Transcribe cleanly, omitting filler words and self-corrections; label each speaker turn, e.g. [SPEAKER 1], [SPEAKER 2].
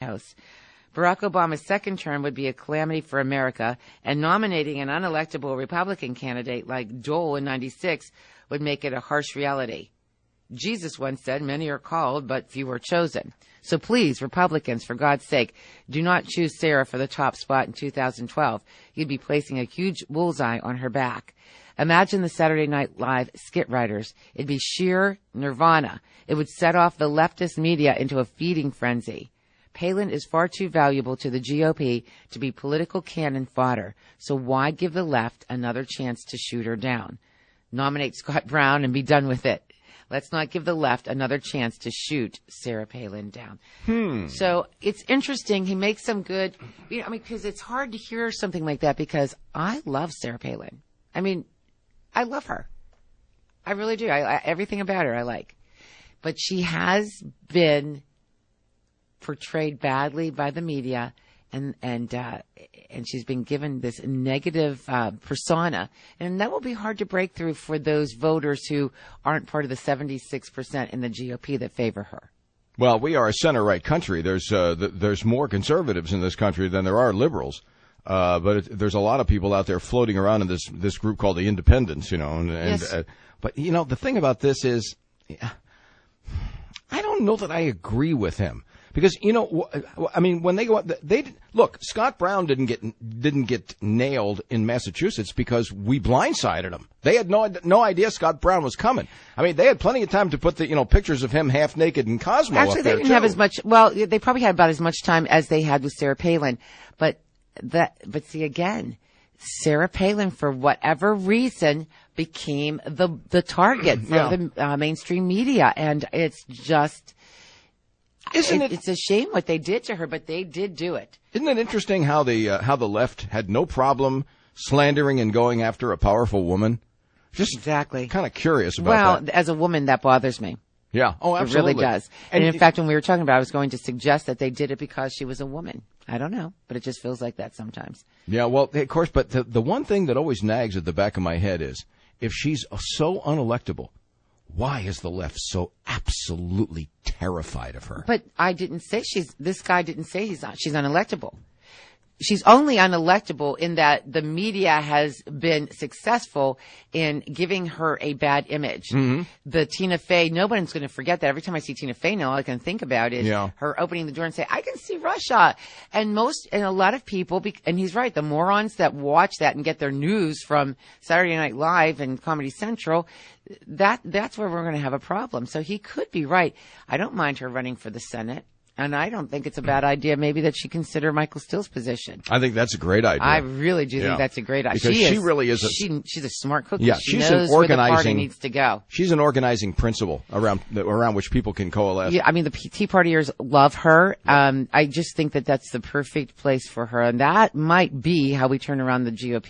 [SPEAKER 1] House. Barack Obama's second term would be a calamity for America, and nominating an unelectable Republican candidate like Dole in 96 would make it a harsh reality. Jesus once said, many are called, but few are chosen. So please, Republicans, for God's sake, do not choose Sarah for the top spot in 2012. You'd be placing a huge bullseye on her back. Imagine the Saturday Night Live skit writers. It'd be sheer nirvana. It would set off the leftist media into a feeding frenzy. Palin is far too valuable to the GOP to be political cannon fodder, so why give the left another chance to shoot her down? Nominate Scott Brown and be done with it. Let's not give the left another chance to shoot Sarah Palin down. So it's interesting. He makes some good, because it's hard to hear something like that because I love Sarah Palin. I mean, I love her. I really do. Everything about her I like. But she has been portrayed badly by the media, and she's been given this negative persona, and that will be hard to break through for those voters who aren't part of the 76% in the GOP that favor her.
[SPEAKER 2] Well, we are a center-right country. There's more conservatives in this country than there are liberals, but there's a lot of people out there floating around in this group called the Independents,
[SPEAKER 1] Yes.
[SPEAKER 2] But the thing about this is, I don't know that I agree with him. Because, when they go out, look, Scott Brown didn't get nailed in Massachusetts because we blindsided him. They had no idea Scott Brown was coming. I mean, they had plenty of time to put the, pictures of him half naked in Cosmo
[SPEAKER 1] Actually,
[SPEAKER 2] up there,
[SPEAKER 1] they didn't have as much, they probably had about as much time as they had with Sarah Palin. But see, again, Sarah Palin, for whatever reason, became the target for the mainstream media. And it's just, it's a shame what they did to her, but they did do it.
[SPEAKER 2] Isn't it interesting how the left had no problem slandering and going after a powerful woman? Just
[SPEAKER 1] exactly.
[SPEAKER 2] Kind of curious about that.
[SPEAKER 1] Well, as a woman, that bothers me.
[SPEAKER 2] Yeah. Oh, absolutely.
[SPEAKER 1] It really does. And in fact, when we were talking about it, I was going to suggest that they did it because she was a woman. I don't know, but it just feels like that sometimes.
[SPEAKER 2] Yeah, well, of course, but the one thing that always nags at the back of my head is, if she's so unelectable, why is the left so absolutely terrified of her?
[SPEAKER 1] But I didn't say this guy didn't say she's unelectable. She's only unelectable in that the media has been successful in giving her a bad image. Mm-hmm. The Tina Fey, nobody's going to forget that. Every time I see Tina Fey now, all I can think about is her opening the door and say, I can see Russia. And a lot of people, and he's right, the morons that watch that and get their news from Saturday Night Live and Comedy Central, that's where we're going to have a problem. So he could be right. I don't mind her running for the Senate. And I don't think it's a bad idea, maybe, that she consider Michael Steele's position.
[SPEAKER 2] I think that's a great idea.
[SPEAKER 1] I really do think that's a great idea.
[SPEAKER 2] Because she really is
[SPEAKER 1] she's a smart cookie.
[SPEAKER 2] Yeah,
[SPEAKER 1] she knows where the party needs to go.
[SPEAKER 2] She's an organizing principle around which people can coalesce.
[SPEAKER 1] Yeah, I mean, the Tea Partiers love her. I just think that that's the perfect place for her. And that might be how we turn around the GOP.